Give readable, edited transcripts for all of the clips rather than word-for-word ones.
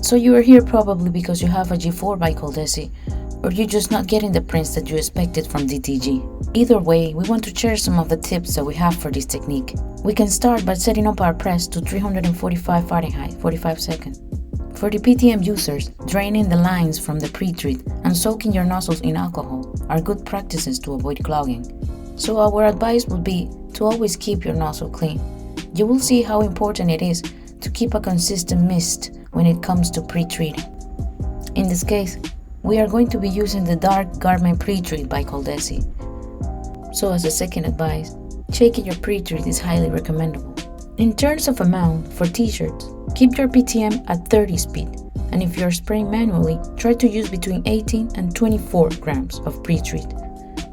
So you are here probably because you have a G4 by Coldesi, or you're just not getting the prints that you expected from DTG. Either way, we want to share some of the tips that we have for this technique. We can start by setting up our press to 345 Fahrenheit, 45 seconds. For the PTM users, draining the lines from the pre-treat and soaking your nozzles in alcohol are good practices to avoid clogging. So our advice would be to always keep your nozzle clean. You will see how important it is to keep a consistent mist when it comes to pre-treating. In this case, we are going to be using the dark garment pre-treat by Coldesi. So as a second advice, checking your pre-treat is highly recommendable. In terms of amount, for t-shirts, keep your PTM at 30 speed, and if you're spraying manually, try to use between 18 and 24 grams of pre-treat.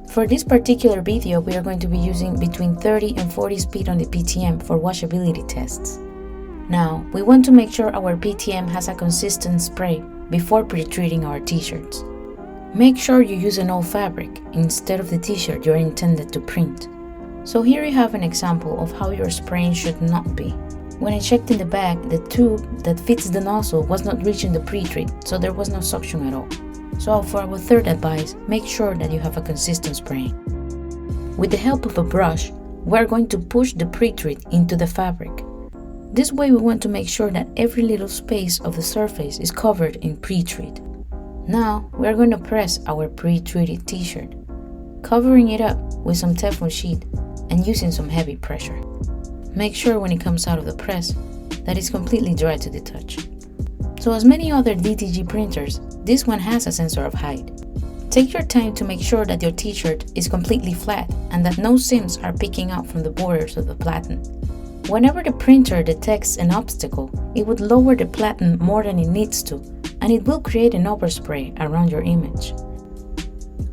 For this particular video, we are going to be using between 30 and 40 speed on the PTM for washability tests. Now, we want to make sure our PTM has a consistent spray before pre-treating our t-shirts. Make sure you use an old fabric instead of the t-shirt you're intended to print. So here you have an example of how your spraying should not be. When I checked in the bag, the tube that fits the nozzle was not reaching the pre-treat, so there was no suction at all. So for our third advice, make sure that you have a consistent spraying. With the help of a brush, we're going to push the pre-treat into the fabric. This way we want to make sure that every little space of the surface is covered in pre-treat. Now we're going to press our pre-treated t-shirt, covering it up with some Teflon sheet and using some heavy pressure. Make sure when it comes out of the press that it's completely dry to the touch. So as many other DTG printers, this one has a sensor of height. Take your time to make sure that your t-shirt is completely flat and that no seams are peeking out from the borders of the platen. Whenever the printer detects an obstacle, it would lower the platen more than it needs to, and it will create an overspray around your image.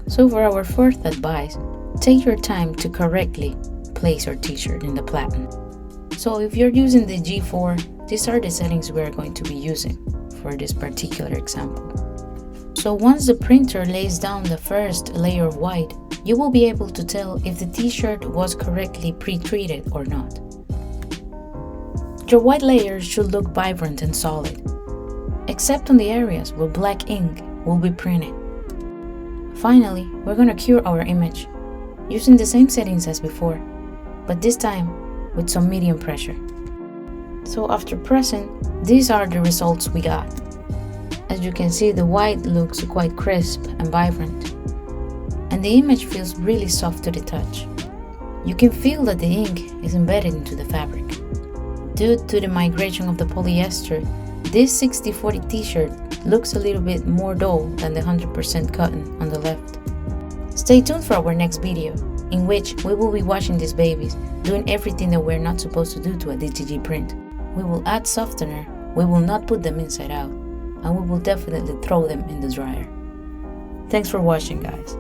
So for our fourth advice, take your time to correctly place your t-shirt in the platen. So if you're using the G4, these are the settings we are going to be using for this particular example. So once the printer lays down the first layer of white, you will be able to tell if the t-shirt was correctly pre-treated or not. Your white layers should look vibrant and solid, except on the areas where black ink will be printed. Finally, we're going to cure our image using the same settings as before, but this time with some medium pressure. So after pressing, these are the results we got. As you can see, the white looks quite crisp and vibrant, and the image feels really soft to the touch. You can feel that the ink is embedded into the fabric. Due to the migration of the polyester, this 60/40 t-shirt looks a little bit more dull than the 100% cotton on the left. Stay tuned for our next video, in which we will be washing these babies, doing everything that we're not supposed to do to a DTG print. We will add softener, we will not put them inside out, and we will definitely throw them in the dryer. Thanks for watching, guys.